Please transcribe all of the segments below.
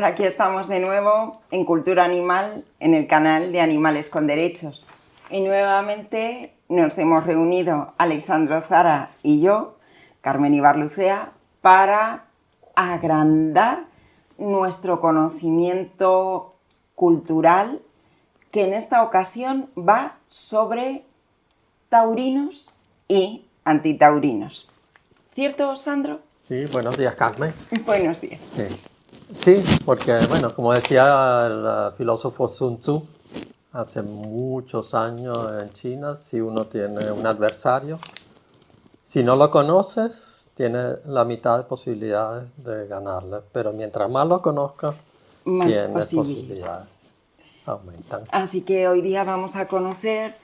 aquí estamos de nuevo en Cultura Animal, en el canal de Animales con Derechos. Y nuevamente nos hemos reunido Alexandro Zara y yo, Carmen Ibarlucea, para agrandar nuestro conocimiento cultural, que en esta ocasión va sobre taurinos y antitaurinos. ¿Cierto, Sandro? Sí, buenos días, Carmen. Buenos días. Sí, porque, bueno, como decía el filósofo Sun Tzu, hace muchos años en China, si uno tiene un adversario, si no lo conoces, tiene la mitad de posibilidades de ganarle, pero mientras más lo conozcas, Más tienes posibilidades. aumentan. Así que hoy día vamos a conocer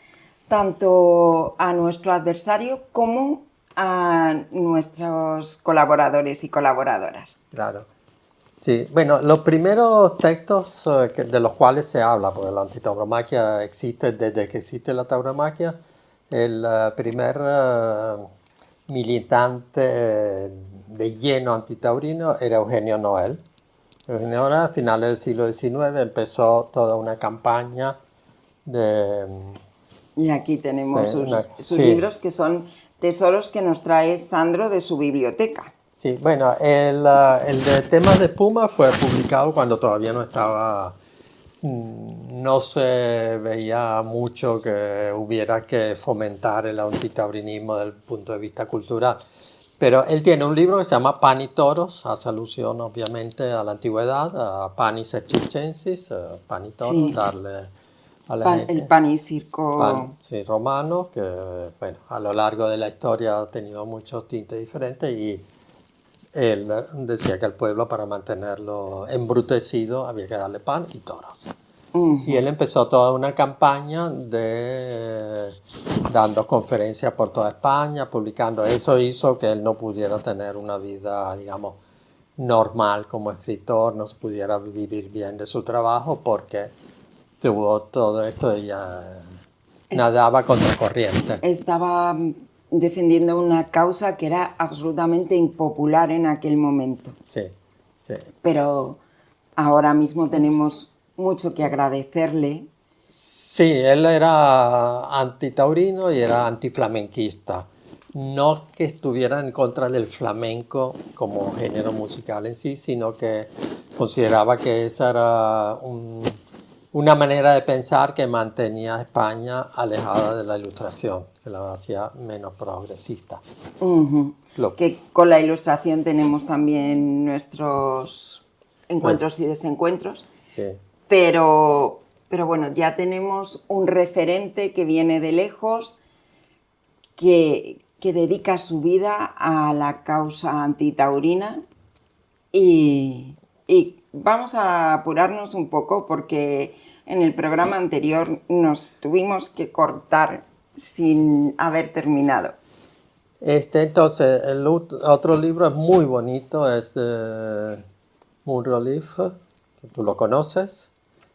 tanto a nuestro adversario como a nuestros colaboradores y colaboradoras. Claro. Sí, bueno, los primeros textos de los cuales se habla, porque la antitauromaquia existe desde que existe la tauromaquia, el primer militante de lleno antitaurino era Eugenio Noel. Eugenio Noel, a finales del siglo XIX, empezó toda una campaña de... Y aquí tenemos sus sí, libros, que son tesoros que nos trae Sandro de su biblioteca. sí, bueno, el de temas de Puma fue publicado cuando todavía no estaba, no se veía mucho que hubiera que fomentar el antitaurinismo desde el punto de vista cultural. Pero él tiene un libro que se llama Pan y Toros, hace alusión obviamente a la antigüedad, a Panis et Circenses, pan y toros, Sí, darle a la gente. el pan y circo. Pan, sí, romano, que bueno, a lo largo de la historia ha tenido muchos tintes diferentes y él decía que al pueblo, para mantenerlo embrutecido, había que darle pan y toros. Y él empezó toda una campaña de dando conferencias por toda España, publicando. Eso hizo que él no pudiera tener una vida, digamos, normal como escritor, no pudiera vivir bien de su trabajo porque tuvo todo esto y ya nadaba contra corriente. Estaba defendiendo una causa que era absolutamente impopular en aquel momento. Sí, sí. Pero ahora mismo tenemos mucho que agradecerle. Sí, él era antitaurino y era antiflamenquista. No que estuviera en contra del flamenco como género musical en sí, sino que consideraba que esa era una manera de pensar que mantenía a España alejada de la Ilustración, que la hacía menos progresista. Que con la Ilustración tenemos también nuestros encuentros y desencuentros. Sí. Pero bueno, ya tenemos un referente que viene de lejos, que dedica su vida a la causa antitaurina y vamos a apurarnos un poco porque en el programa anterior nos tuvimos que cortar sin haber terminado. Entonces, el otro libro es muy bonito, es de Moon Relief, que tú lo conoces.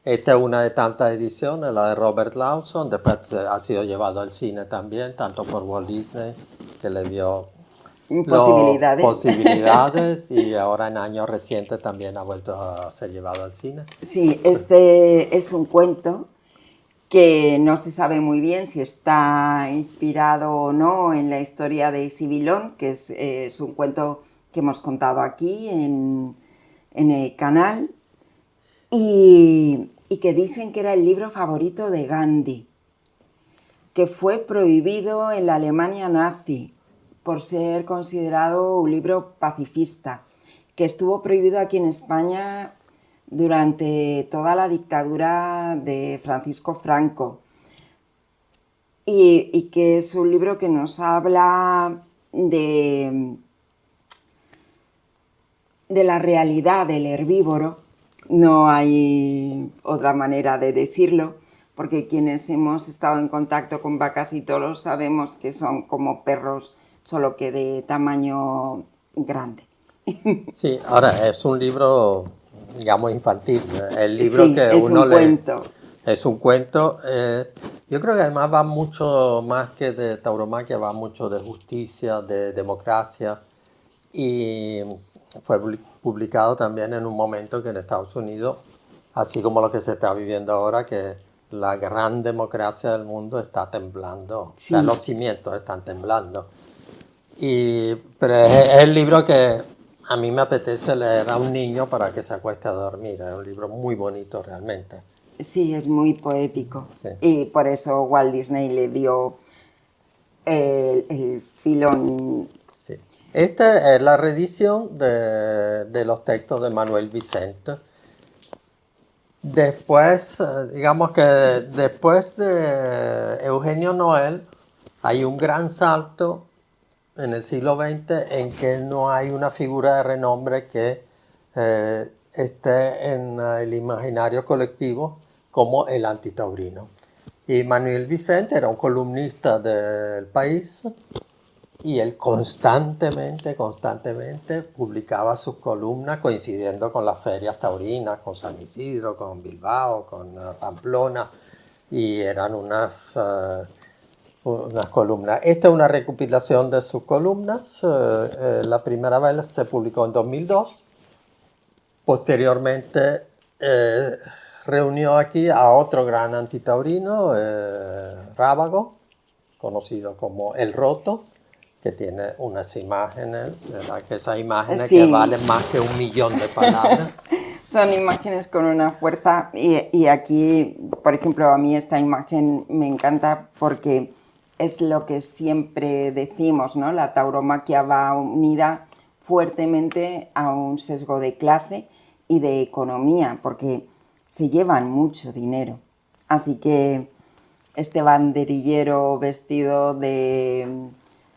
Esta es una de tantas ediciones, la de Robert Lawson. Después ha sido llevado al cine también, tanto por Walt Disney, que le dio posibilidades y ahora en años recientes también ha vuelto a ser llevado al cine. Sí, este es un cuento que no se sabe muy bien si está inspirado o no en la historia de Civilón, que es un cuento que hemos contado aquí en el canal, y que dicen que era el libro favorito de Gandhi, que fue prohibido en la Alemania nazi por ser considerado un libro pacifista, que estuvo prohibido aquí en España durante toda la dictadura de Francisco Franco, y que es un libro que nos habla de la realidad del herbívoro. No hay otra manera de decirlo, porque quienes hemos estado en contacto con vacas y toros sabemos que son como perros, solo que de tamaño grande. Sí, ahora es un libro, digamos, infantil. El libro Sí, que es uno un lee cuento. es un cuento. Yo creo que además va mucho más que de tauromaquia, va mucho de justicia, de democracia. Y fue publicado también en un momento que en Estados Unidos, así como lo que se está viviendo ahora, que la gran democracia del mundo está temblando, o sea, Sí. los cimientos están temblando. Pero es el libro que a mí me apetece leer a un niño para que se acueste a dormir. Es un libro muy bonito realmente. Sí, es muy poético. Sí. Y por eso Walt Disney le dio el filón. Sí. Esta es la reedición de los textos de Manuel Vicente. Después, digamos que después de Eugenio Noel, hay un gran salto en el siglo XX en que no hay una figura de renombre que esté en el imaginario colectivo como el antitaurino. Y Manuel Vicente era un columnista del País y él constantemente publicaba sus columnas coincidiendo con las ferias taurinas, con San Isidro, con Bilbao, con Pamplona, y eran unas columnas. Esta es una recopilación de sus columnas. La primera vez se publicó en 2002. Posteriormente reunió aquí a otro gran antitaurino, Rábago, conocido como El Roto, que tiene unas imágenes, ¿verdad? Que esas imágenes Sí. que valen más que 1.000.000 de palabras. Son imágenes con una fuerza y aquí, por ejemplo, a mí esta imagen me encanta porque es lo que siempre decimos, ¿no? La tauromaquia va unida fuertemente a un sesgo de clase y de economía, porque se llevan mucho dinero. Así que este banderillero vestido de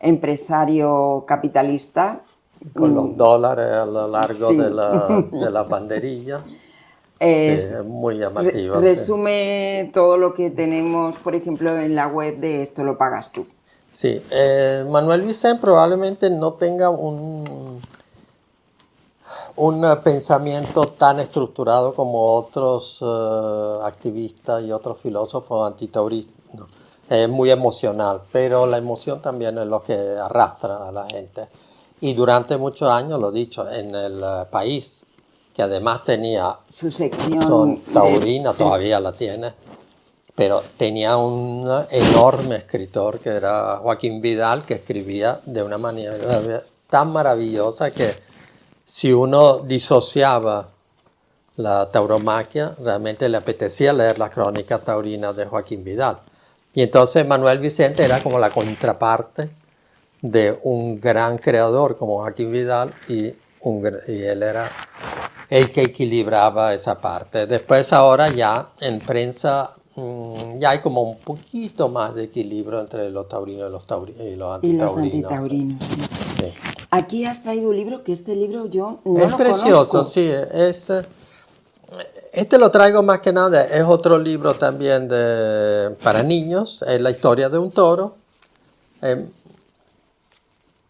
empresario capitalista Con los dólares a lo largo Sí. de la banderilla. es, Sí, es muy llamativa. Sí. resume todo lo que tenemos, por ejemplo, en la web de Esto lo pagas tú. Sí, Manuel Vicente probablemente no tenga un pensamiento tan estructurado como otros activistas y otros filósofos antitauristas. Es muy emocional, pero la emoción también es lo que arrastra a la gente. Y durante muchos años, lo dicho, en el país, que además tenía Su sección taurina, todavía la tiene, pero tenía un enorme escritor que era Joaquín Vidal, que escribía de una manera tan maravillosa que si uno disociaba la tauromaquia, realmente le apetecía leer la crónica taurina de Joaquín Vidal. Y entonces Manuel Vicente era como la contraparte de un gran creador como Joaquín Vidal y él era el que equilibraba esa parte. Después ahora ya en prensa ya hay como un poquito más de equilibrio entre los taurinos y los antitaurinos. antitaurinos, sí. Sí. Aquí has traído un libro, que este libro yo no Es lo precioso, conozco. sí. Este lo traigo más que nada, es otro libro también para niños, es la historia de un toro.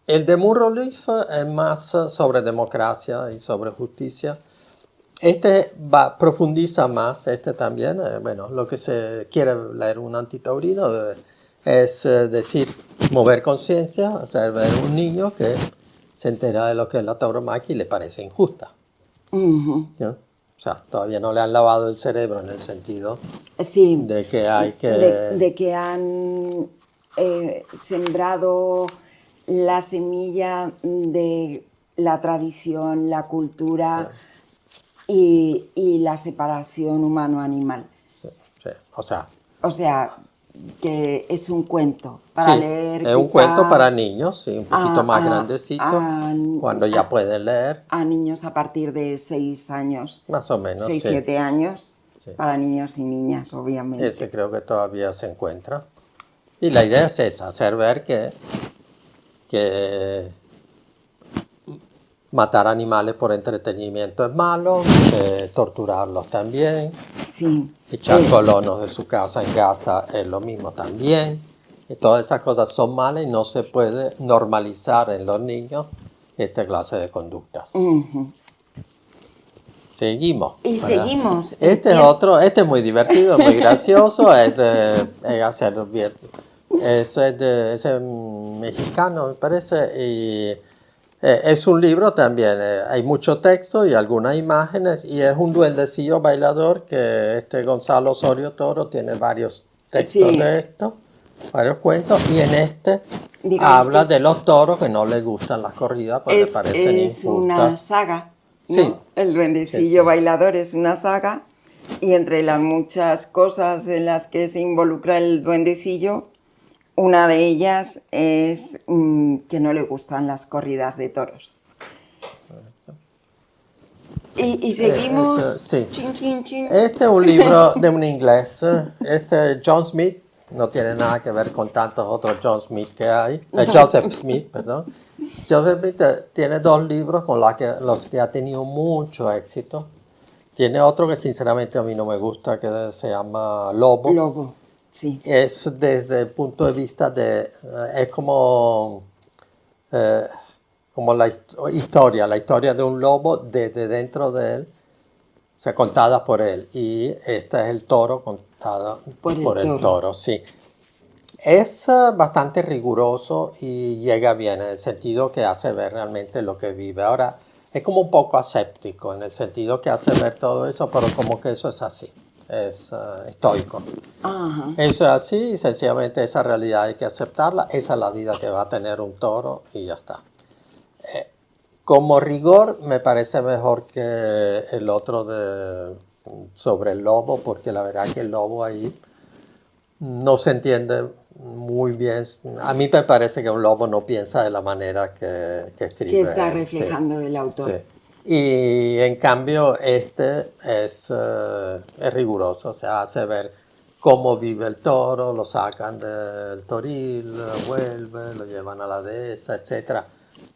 El de Murro Leaf es más sobre democracia y sobre justicia. Este profundiza más, este también, bueno, lo que se quiere leer un antitaurino es decir, mover conciencia, hacer ver un niño que se entera de lo que es la tauromaquia y le parece injusta. Ujú. ¿No? O sea, todavía no le han lavado el cerebro en el sentido Sí, de que hay que... de que han sembrado la semilla de la tradición, la cultura y la separación humano-animal. Sí, sí. O sea, O sea, que es un cuento para sí, leer. es un quizá cuento para niños, sí, un poquito más a- grandecito, cuando ya pueden leer, a niños a partir de 6 años, más o menos, 6, sí. 7 años, Sí. para niños y niñas, obviamente. Ese creo que todavía se encuentra. Y la idea es esa, hacer ver que matar animales por entretenimiento es malo, torturarlos también, Sí. echar colonos de su casa en Gaza es lo mismo también. Y todas esas cosas son malas y no se puede normalizar en los niños esta clase de conductas. Ujú. Seguimos. Y ¿verdad? seguimos. Este es otro, este es muy divertido, muy gracioso, es hacer bien. Ese es mexicano, me parece, y Es un libro también, hay mucho texto y algunas imágenes, y es un duendecillo bailador que Gonzalo Osorio Toro tiene varios textos Sí, de esto, varios cuentos, y en este digamos que habla de los toros que no le gustan las corridas, pues le parecen es una injustas. saga, Sí, ¿no? El sí, sí. duendecillo bailador es una saga y entre las muchas cosas en las que se involucra el duendecillo, una de ellas es que no le gustan las corridas de toros. Y seguimos, Sí. chin, chin, chin. Este es un libro de un inglés. John Smith no tiene nada que ver con tantos otros John Smith que hay. Joseph Smith, perdón. Joseph Smith tiene dos libros con los que ha tenido mucho éxito. Tiene otro que sinceramente a mí no me gusta, que se llama Lobo. Lobo, sí. Es desde el punto de vista de... es eh, como la historia de un lobo desde dentro de él, o sea, contada por él. Y este es el toro contada Por el por el toro. toro, sí. Es bastante riguroso y llega bien en el sentido que hace ver realmente lo que vive. Ahora, es como un poco aséptico en el sentido que hace ver todo eso, pero como que eso es así, es estoico. Ajá. Eso es así y sencillamente esa realidad hay que aceptarla, esa es la vida que va a tener un toro y ya está. Como rigor me parece mejor que el otro sobre el lobo, porque la verdad que el lobo ahí no se entiende muy bien. A mí me parece que un lobo no piensa de la manera que Que escribe está él. Sí, reflejando el sí. autor. Y en cambio este es riguroso, o sea, hace ver cómo vive el toro, lo sacan del toril, vuelve, lo llevan a la dehesa, etc.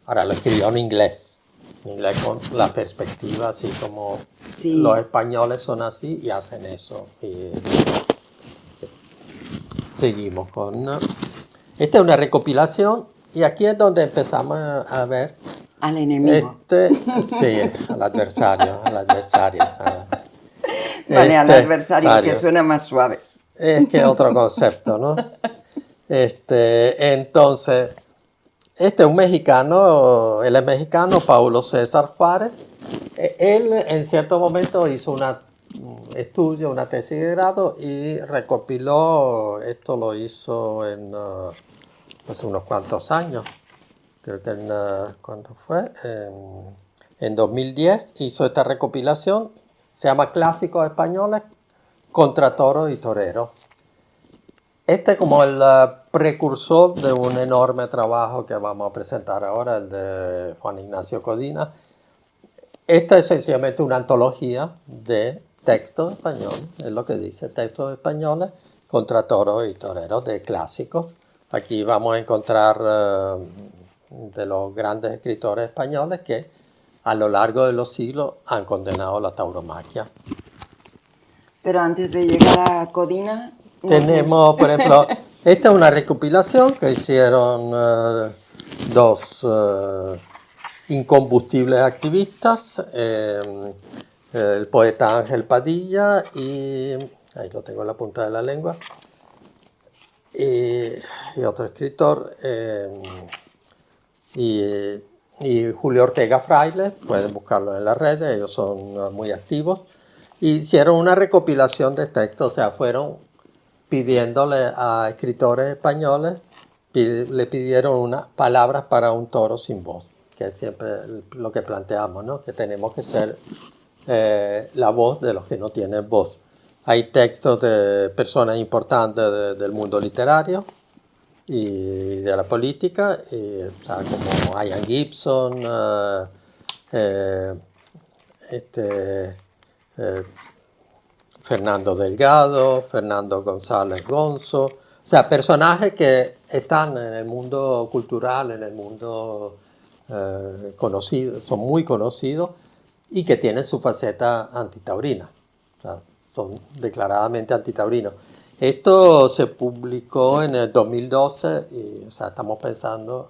Ahora lo escribió en inglés con la perspectiva así como los Sí. españoles son así y hacen eso. Y seguimos con... Esta es una recopilación y aquí es donde empezamos a ver Al enemigo. sí, al adversario, Vale, al adversario, que adversario. suena más suave. Es que otro concepto, ¿no? Entonces, este es un mexicano, él es mexicano, Paulo César Juárez. Él en cierto momento hizo un estudio, una tesis de grado y recopiló, esto lo hizo hace unos cuantos años, creo que ¿cuándo fue? En 2010 hizo esta recopilación, se llama Clásicos Españoles contra Toro y Torero. Este es como el precursor de un enorme trabajo que vamos a presentar ahora, el de Juan Ignacio Codina. Esta es sencillamente una antología de textos españoles, es lo que dice, textos españoles contra toros y toreros de clásicos. Aquí vamos a encontrar de los grandes escritores españoles que a lo largo de los siglos han condenado la tauromaquia. Pero antes de llegar a Codina, no sé. Tenemos, por ejemplo, esta es una recopilación que hicieron dos incombustibles activistas, el poeta Ángel Padilla y, ahí lo tengo en la punta de la lengua, y otro escritor, y Julio Ortega Fraile, pueden buscarlo en las redes, ellos son muy activos, hicieron una recopilación de textos, o sea, fueron pidiéndole a escritores españoles, le pidieron unas palabras para un toro sin voz, que es siempre lo que planteamos, ¿no? Que tenemos que ser la voz de los que no tienen voz. Hay textos de personas importantes del mundo literario y de la política, o sea, como Ian Gibson, Fernando Delgado, Fernando González Gonzo, o sea, personajes que están en el mundo cultural, en el mundo conocido, son muy conocidos y que tienen su faceta antitaurina, o sea, son declaradamente antitaurinos. Esto se publicó en el 2012 y, o sea, estamos pensando,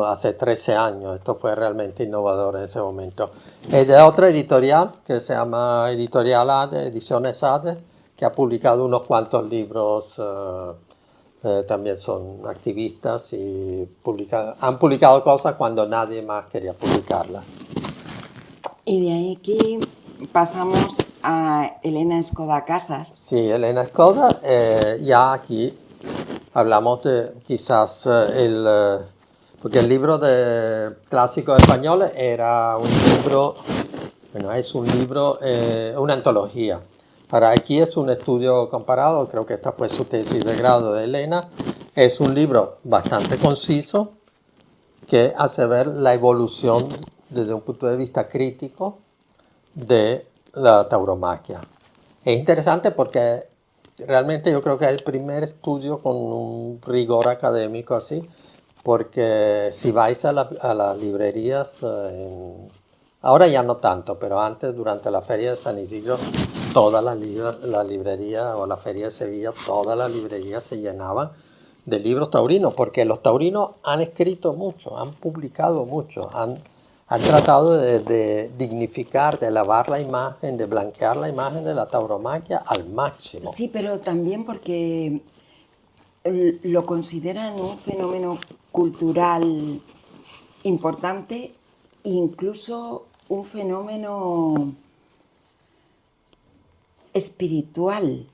hace 13 años, esto fue realmente innovador en ese momento. Es de otra editorial que se llama Editorial ADE, Ediciones ADE, que ha publicado unos cuantos libros también son activistas y han publicado cosas cuando nadie más quería publicarlas. Y de ahí aquí pasamos a Elena Escoda Casas. Sí, Elena Escoda, ya aquí hablamos de quizás porque el libro de clásicos españoles era un libro, bueno, es un libro, una antología. Para aquí es un estudio comparado, creo que esta fue su tesis de grado de Elena. Es un libro bastante conciso que hace ver la evolución desde un punto de vista crítico de la tauromaquia. Es interesante porque realmente yo creo que es el primer estudio con un rigor académico así, porque si vais a las librerías, ahora ya no tanto, pero antes durante la feria de San Isidro, todas las librerías o la feria de Sevilla, todas las librerías se llenaban de libros taurinos, porque los taurinos han escrito mucho, han publicado mucho, han tratado de dignificar, de elevar la imagen, de blanquear la imagen de la tauromaquia al máximo. Sí, pero también porque lo consideran un fenómeno cultural importante, incluso un fenómeno espiritual.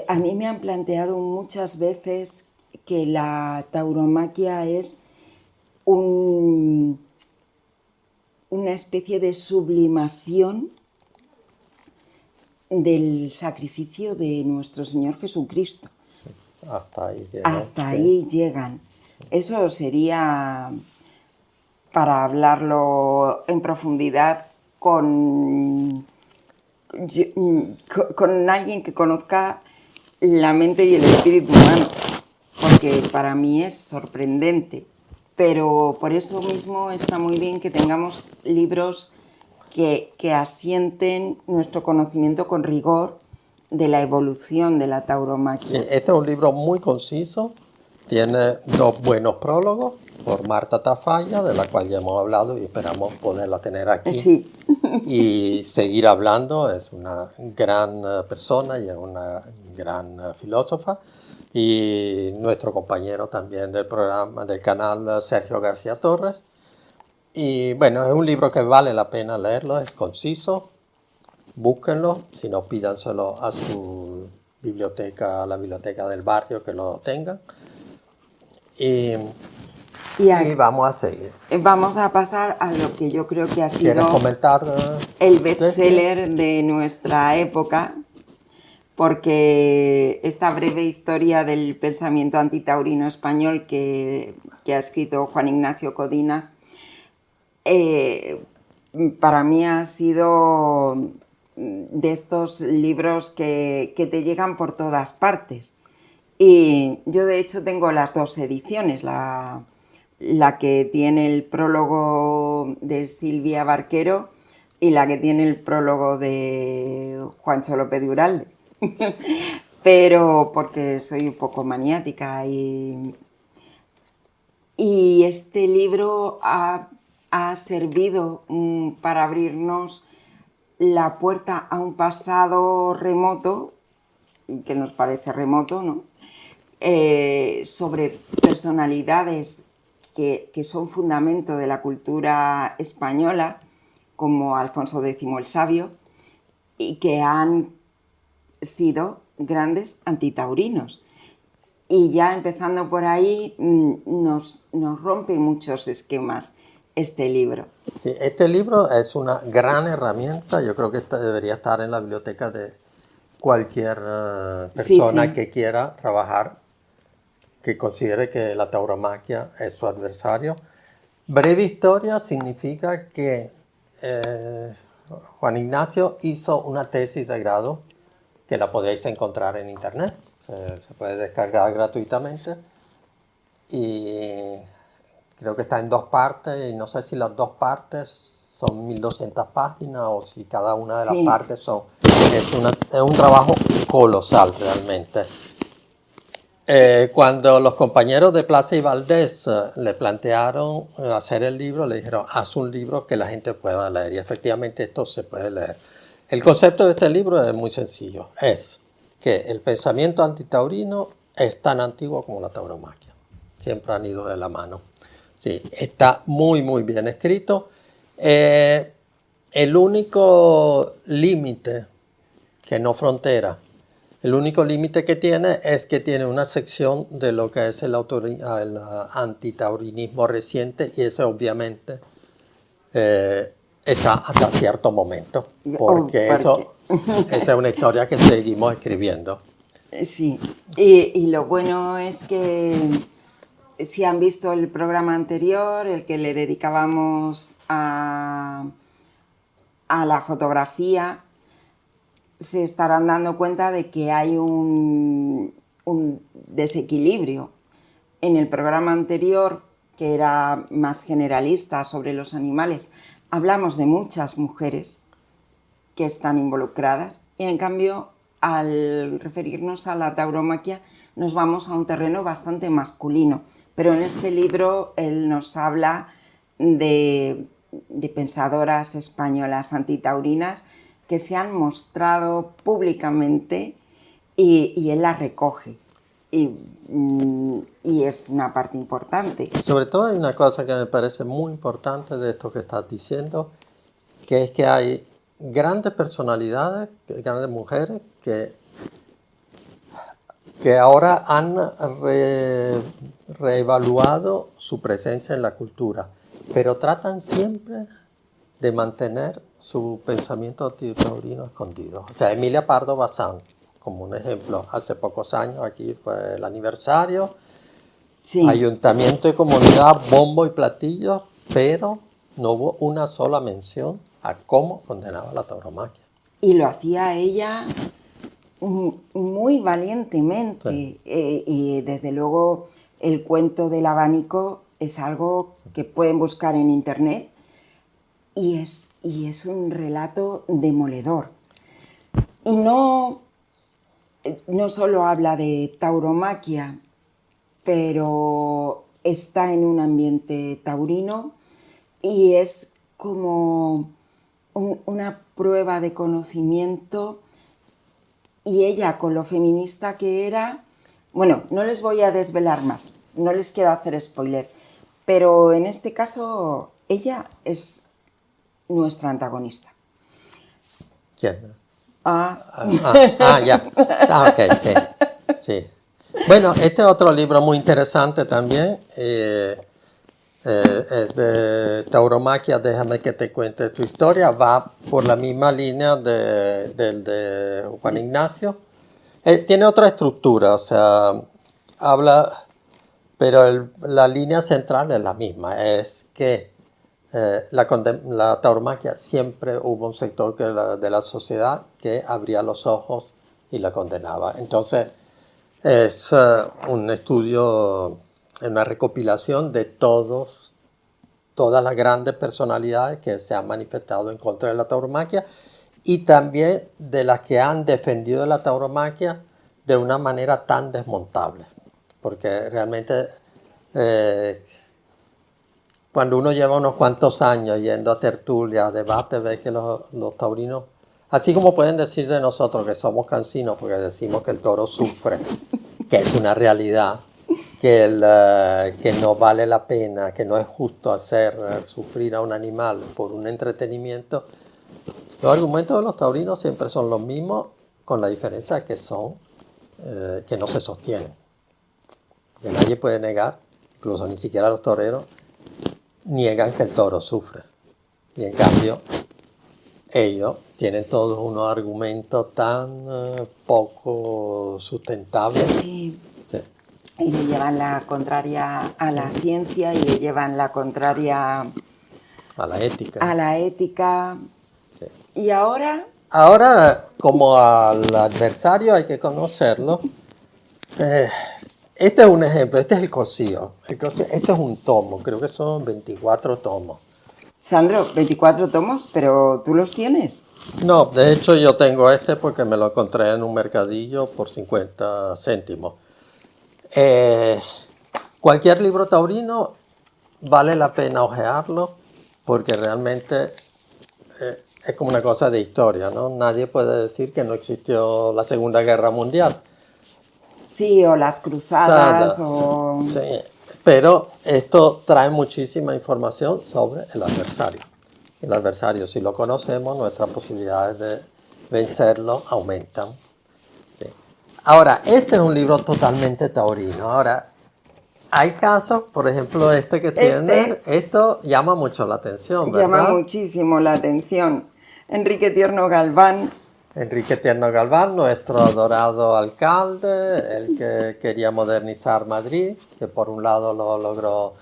A mí me han planteado muchas veces que la tauromaquia es una especie de sublimación del sacrificio de nuestro Señor Jesucristo. Sí, hasta ahí llegan. Hasta ahí llegan. Eso sería para hablarlo en profundidad con alguien que conozca la mente y el espíritu humano, porque para mí es sorprendente. Pero por eso mismo está muy bien que tengamos libros que asienten nuestro conocimiento con rigor de la evolución de la tauromaquia. Sí, este es un libro muy conciso, tiene 2 buenos prólogos por Marta Tafalla, de la cual ya hemos hablado y esperamos poderla tener aquí. Sí. Y seguir hablando. Es una gran persona y es una gran filósofa. Y nuestro compañero también del programa, del canal, Sergio García Torres. Y bueno, es un libro que vale la pena leerlo, es conciso. Búsquenlo, si no pídanselo a su biblioteca, a la biblioteca del barrio, que lo tengan. Y vamos a seguir. Vamos a pasar a lo que yo creo que ha sido ¿Quieres comentar el bestseller de nuestra época? Porque esta breve historia del pensamiento antitaurino español que ha escrito Juan Ignacio Codina, para mí ha sido de estos libros que te llegan por todas partes. Y yo de hecho tengo las 2 ediciones, la que tiene el prólogo de Silvia Barquero y la que tiene el prólogo de Juancho López de Uralde. Pero porque soy un poco maniática y este libro ha servido para abrirnos la puerta a un pasado remoto, que nos parece remoto, ¿no? Sobre personalidades que son fundamento de la cultura española, como Alfonso X el Sabio, y que han sido grandes antitaurinos. Y ya empezando por ahí, nos rompe muchos esquemas este libro. Sí, este libro es una gran herramienta. Yo creo que debería estar en la biblioteca de cualquier persona que quiera trabajar, que considere que la tauromaquia es su adversario. Breve historia significa que Juan Ignacio hizo una tesis de grado que la podéis encontrar en internet, se puede descargar gratuitamente y creo que está en 2 partes y no sé si las 2 partes son 1200 páginas o si cada una de las partes es un trabajo colosal realmente. Cuando los compañeros de Plaza y Valdés le plantearon hacer el libro, le dijeron, haz un libro que la gente pueda leer, y efectivamente esto se puede leer. El concepto de este libro es muy sencillo, es que el pensamiento antitaurino es tan antiguo como la tauromaquia. Siempre han ido de la mano. Sí, está muy, muy bien escrito. El único límite, que no frontera, el único límite que tiene es que tiene una sección de lo que es el antitaurinismo reciente, y eso obviamente está hasta cierto momento, porque eso esa es una historia que seguimos escribiendo. Sí, y lo bueno es que si han visto el programa anterior, el que le dedicábamos a la fotografía, se estarán dando cuenta de que hay un desequilibrio. En el programa anterior, que era más generalista sobre los animales, hablamos de muchas mujeres que están involucradas, y en cambio, al referirnos a la tauromaquia, nos vamos a un terreno bastante masculino. Pero en este libro él nos habla de pensadoras españolas antitaurinas que se han mostrado públicamente, y él las recoge. Y es una parte importante. Sobre todo hay una cosa que me parece muy importante de esto que estás diciendo, que es que hay grandes personalidades, grandes mujeres que ahora han reevaluado su presencia en la cultura, pero tratan siempre de mantener su pensamiento antitaurino escondido. O sea, Emilia Pardo Bazán, como un ejemplo, hace pocos años, aquí fue el aniversario, sí. Ayuntamiento y comunidad, bombo y platillo, pero no hubo una sola mención a cómo condenaba la tauromaquia. Y lo hacía ella muy valientemente. Sí. Y desde luego el cuento del abanico es algo que pueden buscar en internet, y es un relato demoledor. Y no solo habla de tauromaquia, pero está en un ambiente taurino, y es como una prueba de conocimiento. Y ella, con lo feminista que era, bueno, no les voy a desvelar más, no les quiero hacer spoiler, pero en este caso ella es nuestra antagonista. ¿Quién? Ya. Ok, sí, sí. Bueno, este es otro libro muy interesante también, de tauromaquia. Déjame que te cuente tu historia. Va por la misma línea de Juan Ignacio. Tiene otra estructura, o sea, habla, pero la línea central es la misma. Es que la tauromaquia, siempre hubo un sector de la sociedad que abría los ojos y la condenaba. Entonces, es un estudio, una recopilación de todas las grandes personalidades que se han manifestado en contra de la tauromaquia, y también de las que han defendido la tauromaquia de una manera tan desmontable. Porque realmente cuando uno lleva unos cuantos años yendo a tertulias, debates, ve que los taurinos, así como pueden decir de nosotros que somos cansinos porque decimos que el toro sufre, que es una realidad, que no vale la pena, que no es justo hacer sufrir a un animal por un entretenimiento, los argumentos de los taurinos siempre son los mismos, con la diferencia que son que no se sostienen. Porque nadie puede negar, incluso ni siquiera los toreros, niegan que el toro sufre. Y en cambio, ellos tienen todos unos argumentos tan poco sustentables. Sí. Sí. Y le llevan la contraria a la ciencia, y le llevan la contraria a la ética. A la ética. Sí. ¿Y ahora? Ahora, como al adversario hay que conocerlo. Este es un ejemplo, este es el Cosío. Este es un tomo, creo que son 24 tomos. Sandro, 24 tomos, pero ¿tú los tienes? No, de hecho yo tengo este porque me lo encontré en un mercadillo por 50 céntimos. Cualquier libro taurino vale la pena hojearlo, porque realmente es como una cosa de historia, ¿no? Nadie puede decir que no existió la Segunda Guerra Mundial. Sí, o las cruzadas, o... Sí, pero esto trae muchísima información sobre el adversario. El adversario, si lo conocemos, nuestras posibilidades de vencerlo aumentan. Sí. Ahora, este es un libro totalmente taurino. Ahora, hay casos, por ejemplo, este que tiene, Este esto llama mucho la atención, llama ¿verdad? muchísimo la atención. Enrique Tierno Galván, Enrique Tierno Galván, nuestro adorado alcalde, el que quería modernizar Madrid, que por un lado lo logró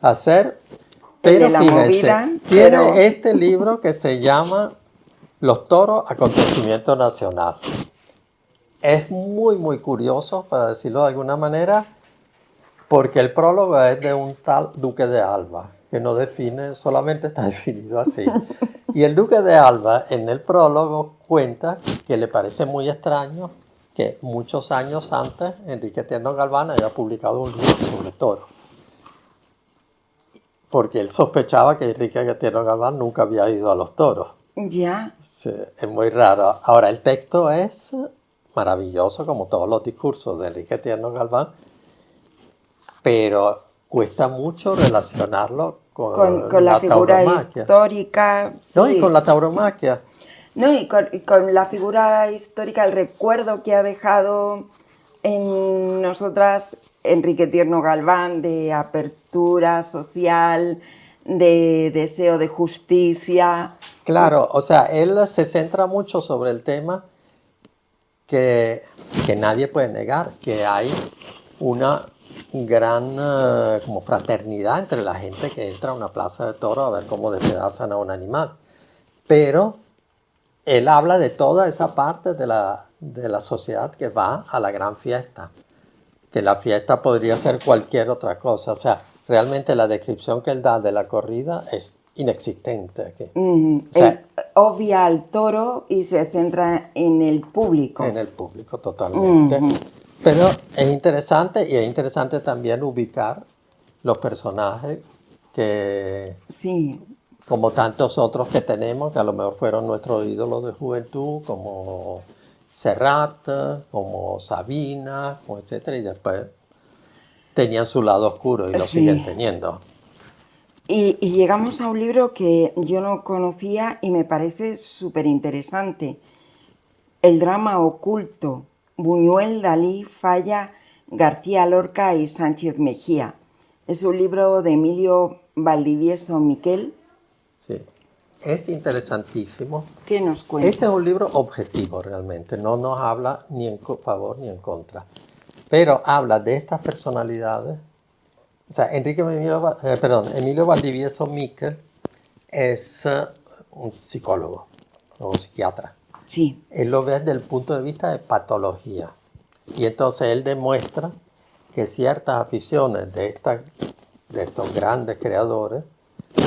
hacer, el de pero la fíjense, movida, pero tiene este libro que se llama Los toros, acontecimiento nacional. Es muy, muy curioso, para decirlo de alguna manera, porque el prólogo es de un tal Duque de Alba, que no define, solamente está definido así. Y el Duque de Alba en el prólogo cuenta que le parece muy extraño que muchos años antes Enrique Tierno Galván haya publicado un libro sobre toros, porque él sospechaba que Enrique Tierno Galván nunca había ido a los toros. ya, Sí, es muy raro. Ahora, el texto es maravilloso, como todos los discursos de Enrique Tierno Galván, pero cuesta mucho relacionarlo con con la la figura tauromaquia. histórica, No, y con sí. la tauromaquia. No, y con la figura histórica, el recuerdo que ha dejado en nosotras Enrique Tierno Galván de apertura social, de deseo de justicia. Claro, o sea, él se centra mucho sobre el tema que, que nadie puede negar, que hay una gran como fraternidad entre la gente que entra a una plaza de toros a ver cómo despedazan a un animal. Pero él habla de toda esa parte de la sociedad que va a la gran fiesta, que la fiesta podría ser cualquier otra cosa. O sea, realmente la descripción que él da de la corrida es inexistente aquí. O sea, Él obvia al toro y se centra en el en público. el público totalmente. Pero es interesante y es interesante también ubicar los personajes que, Sí, como tantos otros que tenemos, que a lo mejor fueron nuestros ídolos de juventud, como Serrat, como Sabina, etcétera, y después tenían su lado oscuro y lo siguen sí. teniendo. Y llegamos a un libro que yo no conocía y me parece súper interesante. El drama oculto, Buñuel, Dalí, Falla, García Lorca y Sánchez Mejía. Es un libro de Emilio Valdivieso Miquel. Sí. Es interesantísimo. ¿Qué nos Este es cuentas? un libro objetivo realmente, no nos habla ni en favor ni en contra, pero habla de estas personalidades. O sea, Emilio Valdivieso Miquel es un psicólogo o un psiquiatra. Sí, Él lo ve desde el punto de vista de patología. Y entonces él demuestra que ciertas aficiones de estos grandes creadores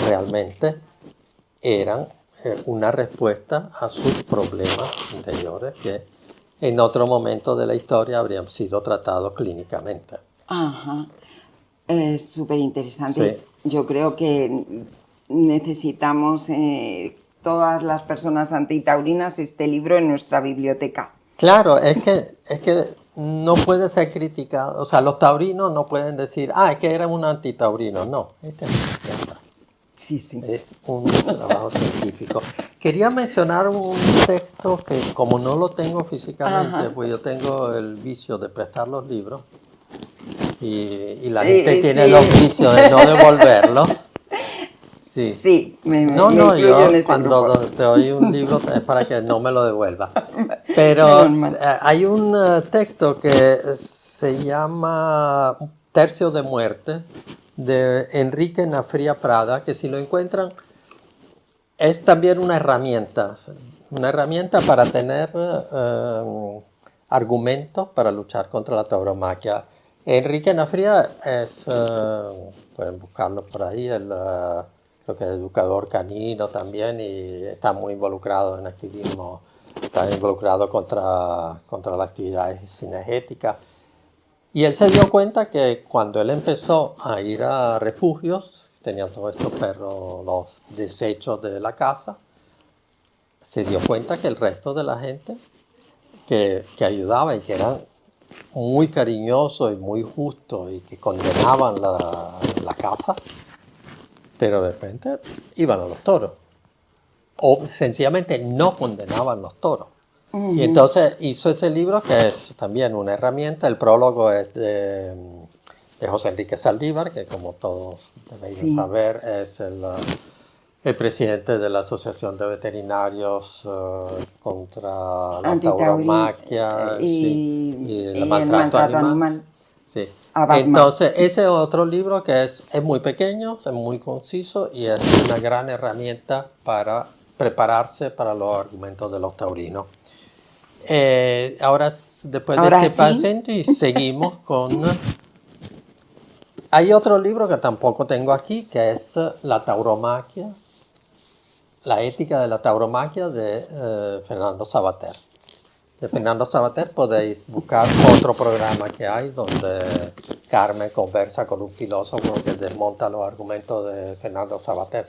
realmente eran una respuesta a sus problemas interiores que en otro momento de la historia habrían sido tratados clínicamente. ajá. Es súper Sí. interesante. Yo creo que necesitamos todas las personas antitaurinas este libro en nuestra biblioteca. Claro, es que no puede ser criticado. O sea, los taurinos no pueden decir, es que eran un antitaurino. No, este no es psiquiatra. Sí, sí. Es un trabajo científico. Quería mencionar un texto que, como no lo tengo físicamente, Ajá. pues yo tengo el vicio de prestar los libros y la gente tiene el Sí, oficio de no devolverlo. Sí. sí, No, me no, incluyo en yo ese cuando grupo. te doy un libro es para que no me lo devuelva. Pero Menos mal. hay un texto que se llama Tercio de Muerte de Enrique Nafría Prada, que si lo encuentran es también una herramienta para tener argumentos para luchar contra la tauromaquia. Enrique Nafría es, pueden buscarlo por ahí, creo que es educador canino también y está muy involucrado en activismo, está involucrado contra la actividad cinegética. Y él se dio cuenta que cuando él empezó a ir a refugios, tenía todos estos perros, los desechos de la casa, se dio cuenta que el resto de la gente que ayudaba y que eran muy cariñosos y muy justos y que condenaban la caza, pero de repente iban a los toros. O sencillamente no condenaban los toros. Y entonces hizo ese libro que es también una herramienta. El prólogo es de José Enrique Saldívar, que como todos debéis Sí. saber es el presidente de la Asociación de Veterinarios contra la tauromaquia y el maltrato animal. Sí. Entonces, ese otro libro que es muy pequeño, es muy conciso y es una gran herramienta para prepararse para los argumentos de los taurinos. Ahora, después de este paciente, seguimos con... Hay otro libro que tampoco tengo aquí, que es La tauromaquia, la ética de la tauromaquia de Fernando Savater. De Fernando Savater podéis buscar otro programa que hay donde Carmen conversa con un filósofo que desmonta los argumentos de Fernando Savater.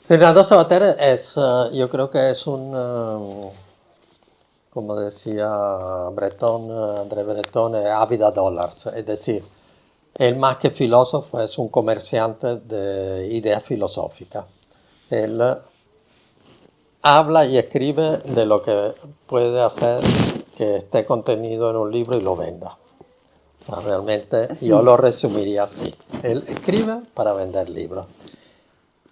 Fernando Savater es, yo creo que es un, como decía André Breton, ávida dólares, es decir, él más que filósofo es un comerciante de ideas filosóficas. Él habla y escribe de lo que puede hacer que esté contenido en un libro y lo venda. O sea, realmente yo lo resumiría así. Él escribe para vender libros.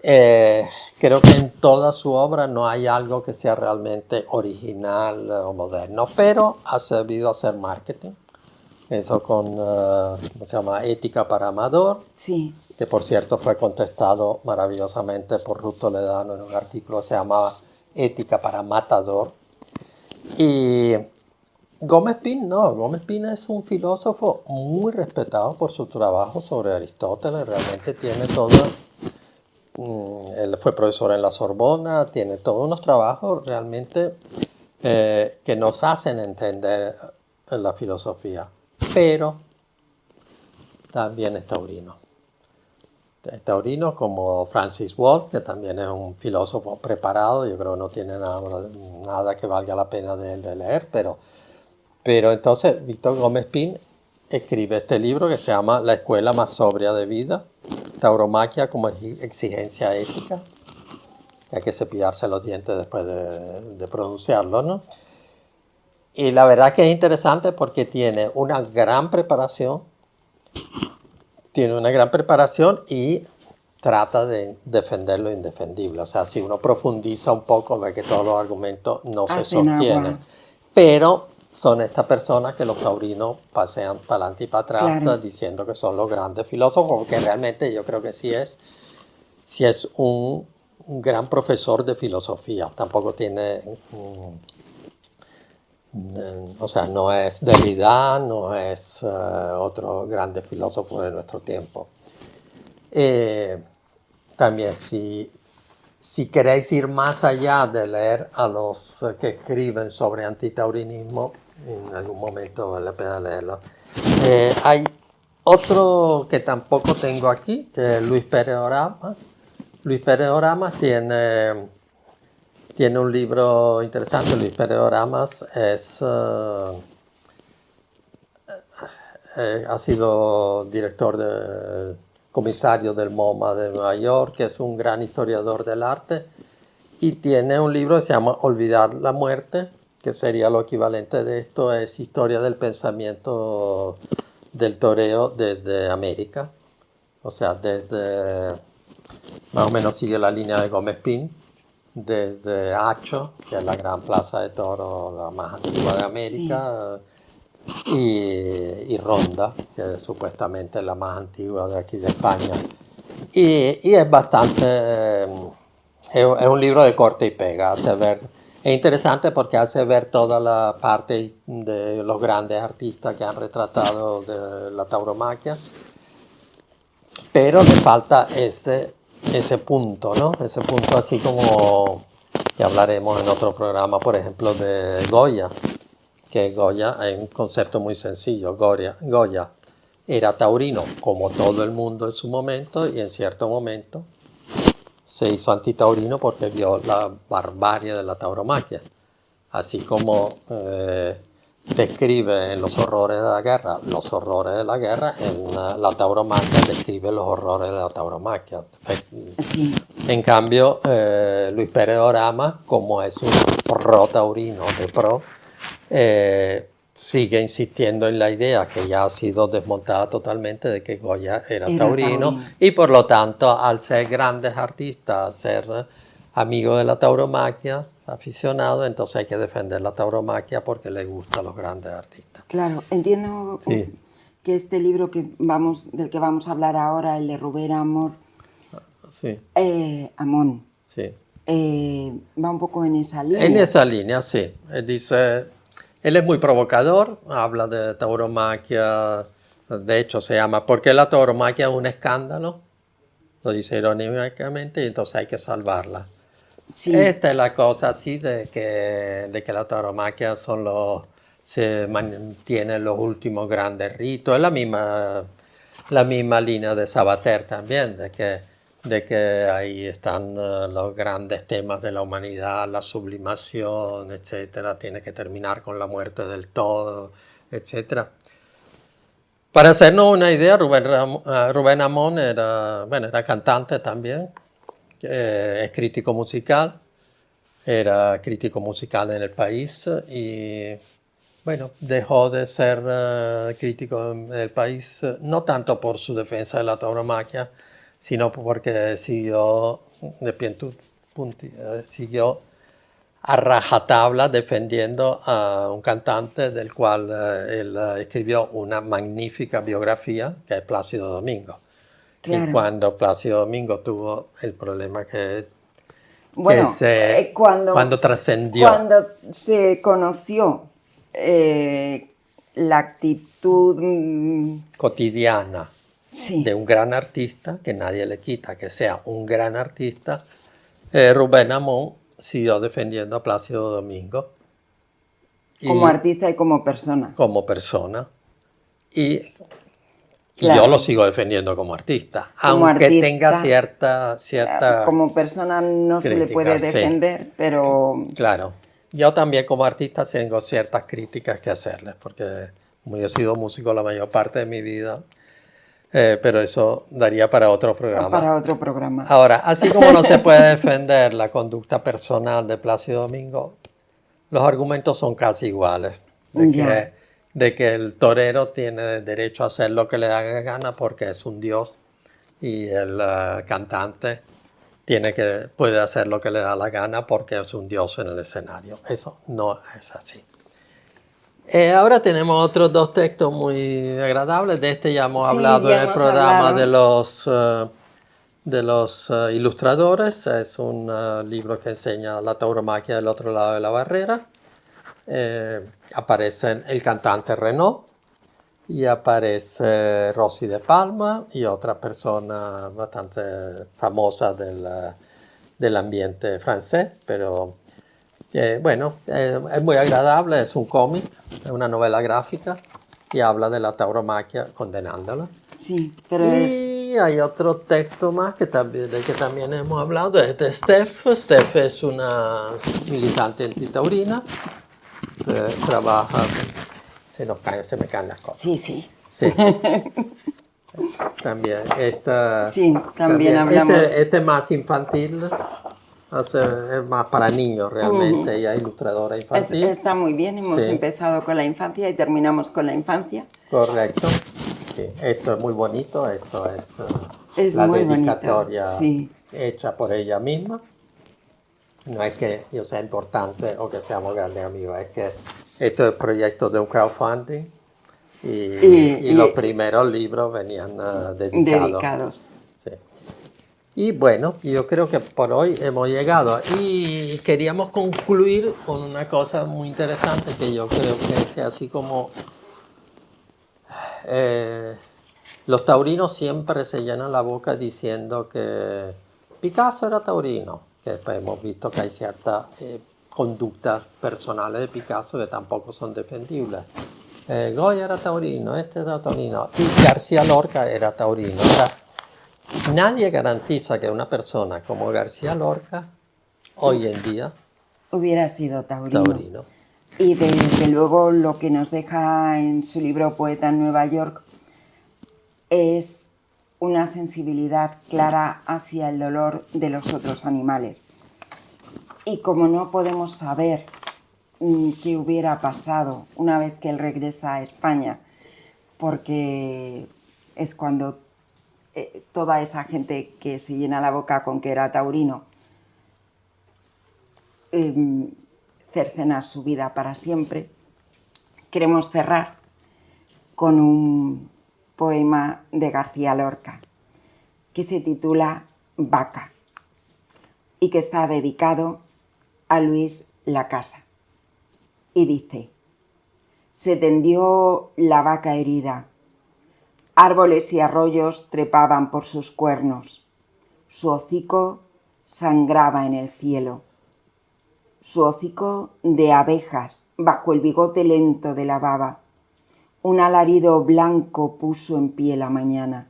Creo que en toda su obra no hay algo que sea realmente original o moderno, pero ha sabido hacer marketing. Eso con, ¿cómo se llama? Ética para Amador, que por cierto fue contestado maravillosamente por Ruth Toledano en un artículo que se llamaba Ética para Matador. Y Gómez Pin es un filósofo muy respetado por su trabajo sobre Aristóteles, realmente tiene todo, él fue profesor en la Sorbona, tiene todos unos trabajos realmente que nos hacen entender la filosofía, pero también es taurino. Taurino como Francis Wolff, que también es un filósofo preparado, yo creo que no tiene nada que valga la pena de leer, pero entonces Víctor Gómez Pin escribe este libro que se llama La escuela más sobria de vida, tauromaquia como exigencia ética, hay que cepillarse los dientes después de pronunciarlo, ¿no? Y la verdad que es interesante porque tiene una gran preparación y trata de defender lo indefendible. O sea, si uno profundiza un poco, ve que todos los argumentos no se sostienen. Pero son estas personas que los taurinos pasean para adelante y para atrás diciendo que son los grandes filósofos, porque realmente yo creo que sí es un gran profesor de filosofía. Tampoco tiene... o sea, no es Derrida, no es otro grande filósofo de nuestro tiempo. También, si queréis ir más allá de leer a los que escriben sobre antitaurinismo, en algún momento vale la pena leerlo. Hay otro que tampoco tengo aquí, que es Luis Pérez Oramas. Luis Pérez Oramas tiene un libro interesante. Luis Pérez Oramas ha sido comisario del MoMA de Nueva York, que es un gran historiador del arte, y tiene un libro que se llama Olvidar la muerte, que sería lo equivalente de esto, es Historia del pensamiento del toreo desde América, o sea, desde, más o menos sigue la línea de Gómez Pin, desde Hacho, que es la gran plaza de toros, la más antigua de América, y Ronda, que supuestamente es la más antigua de aquí de España. Y es bastante, es un libro de corte y pega, es interesante porque hace ver toda la parte de los grandes artistas que han retratado de la tauromaquia, pero le falta ese punto, ¿no? Ese punto así como que hablaremos en otro programa, por ejemplo, de Goya, que Goya es un concepto muy sencillo. Goya era taurino como todo el mundo en su momento y en cierto momento se hizo antitaurino porque vio la barbarie de la tauromaquia. Así como describe en los horrores de la guerra los horrores de la guerra, en la tauromaquia describe los horrores de la tauromaquia. Sí, En cambio, Luis Pérez Orama, como es un pro taurino de pro, sigue insistiendo en la idea que ya ha sido desmontada totalmente de que Goya era taurino, y por lo tanto, al ser grandes artistas, ser amigo de la tauromaquia, aficionado, entonces hay que defender la tauromaquia porque le gusta a los grandes artistas. claro. Entiendo Sí. que este libro del que vamos a hablar ahora, el de Rubén Sí, Amón, sí. va un poco en esa línea. En esa línea, sí. Él dice, él es muy provocador, habla de tauromaquia, de hecho se llama ¿Por qué la tauromaquia es un escándalo? Lo dice irónicamente y entonces hay que salvarla. Sí, Esta es la cosa así de que la tauromaquia se mantienen los últimos grandes ritos. Es la misma línea de Sabater también, de que ahí están los grandes temas de la humanidad, la sublimación, etcétera. Tiene que terminar con la muerte del todo, etcétera. Para hacernos una idea, Rubén Amón era cantante también, es crítico musical, era crítico musical en El País y bueno, dejó de ser crítico en El País, no tanto por su defensa de la tauromaquia, sino porque siguió a rajatabla defendiendo a un cantante del cual él escribió una magnífica biografía, que es Plácido Domingo. claro. Y cuando Plácido Domingo tuvo el problema Bueno, cuando trascendió. Cuando se conoció la actitud Cotidiana sí, de un gran artista, que nadie le quita que sea un gran artista, Rubén Amón siguió defendiendo a Plácido Domingo. como artista y como persona. Como persona. Y Claro. yo lo sigo defendiendo como artista, Como aunque artista, tenga cierta como persona no se le puede crítica, sí. defender, pero Claro. Yo también como artista tengo ciertas críticas que hacerles, porque como yo he sido músico la mayor parte de mi vida, pero eso daría para otro programa. para otro programa. Ahora, así como no se puede defender la conducta personal de Plácido Domingo, los argumentos son casi iguales. De que el torero tiene derecho a hacer lo que le da la gana porque es un dios y el cantante puede hacer lo que le da la gana porque es un dios en el escenario. Eso no es así. Ahora tenemos otros dos textos muy agradables. De este ya hemos hablado en el programa de los ilustradores. Es un libro que enseña la tauromaquia del otro lado de la barrera. Aparecen el cantante Renaud y aparece Rossi de Palma y otra persona bastante famosa del ambiente francés, pero bueno, es muy agradable, es un cómic, es una novela gráfica y habla de la tauromaquia condenándola. Sí, pero hay otro texto más del que también hemos hablado, es de Steph. Steph es una militante antitaurina, trabaja, se me caen las cosas. Sí, sí. Sí. También también hablamos. Este es más infantil, es más para niños realmente. Ella es ilustradora infantil. Está muy bien, hemos empezado con la infancia y terminamos con la infancia. Correcto. Sí. Esto es muy bonito, esto es la muy dedicatoria bonito, hecha por ella misma. No es que yo sea importante o que seamos grandes amigos, es que esto es el proyecto de un crowdfunding y los primeros libros venían dedicados. Sí. Y bueno, yo creo que por hoy hemos llegado y queríamos concluir con una cosa muy interesante que yo creo que es así como los taurinos siempre se llenan la boca diciendo que Picasso era taurino, que después hemos visto que hay ciertas conductas personales de Picasso que tampoco son defendibles. Goya era taurino, este era taurino, y García Lorca era taurino. O sea, nadie garantiza que una persona como García Lorca hoy en día hubiera sido taurino. Y desde luego lo que nos deja en su libro Poeta en Nueva York es una sensibilidad clara hacia el dolor de los otros animales. Y como no podemos saber qué hubiera pasado una vez que él regresa a España, porque es cuando toda esa gente que se llena la boca con que era taurino cercena su vida para siempre, queremos cerrar con un poema de García Lorca que se titula Vaca y que está dedicado a Luis Lacasa. Y dice: se tendió la vaca herida, árboles y arroyos trepaban por sus cuernos, su hocico sangraba en el cielo, su hocico de abejas bajo el bigote lento de la baba, un alarido blanco puso en pie la mañana.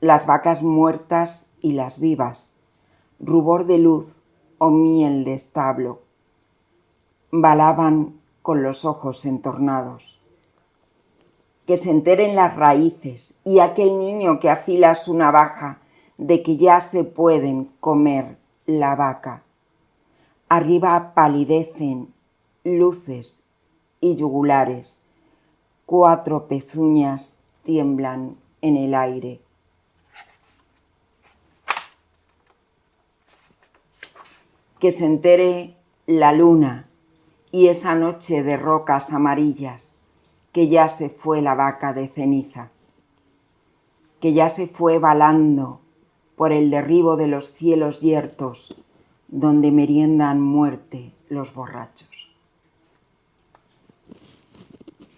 Las vacas muertas y las vivas, rubor de luz o miel de establo, balaban con los ojos entornados. Que se enteren las raíces y aquel niño que afila su navaja de que ya se pueden comer la vaca. Arriba palidecen luces y yugulares, 4 pezuñas tiemblan en el aire. Que se entere la luna y esa noche de rocas amarillas, que ya se fue la vaca de ceniza, que ya se fue balando por el derribo de los cielos yertos, donde meriendan muerte los borrachos.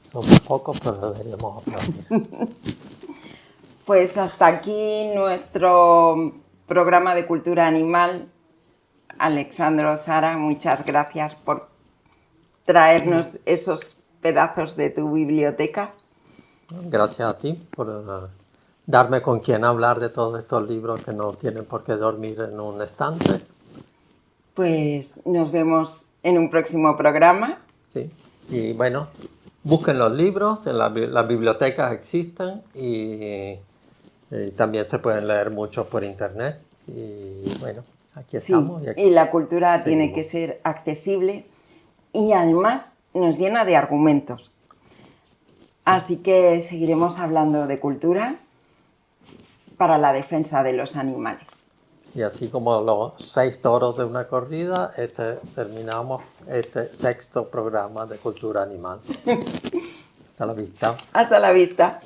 Son pocos, pero deberíamos aplaudir. Pues hasta aquí nuestro programa de cultura animal. Alexandro, Sara, muchas gracias por traernos esos pedazos de tu biblioteca. Gracias a ti por darme con quien hablar de todos estos libros que no tienen por qué dormir en un estante. Pues nos vemos en un próximo programa. Sí. Y bueno, busquen los libros, en las bibliotecas existen y también se pueden leer muchos por internet. Y bueno, aquí estamos. Sí, Y, aquí y la cultura tiene seguimos. que ser accesible y además nos llena de argumentos. Así que seguiremos hablando de cultura para la defensa de los animales. Y así como los 6 toros de una corrida, terminamos este 6º programa de cultura animal. Hasta la vista. Hasta la vista.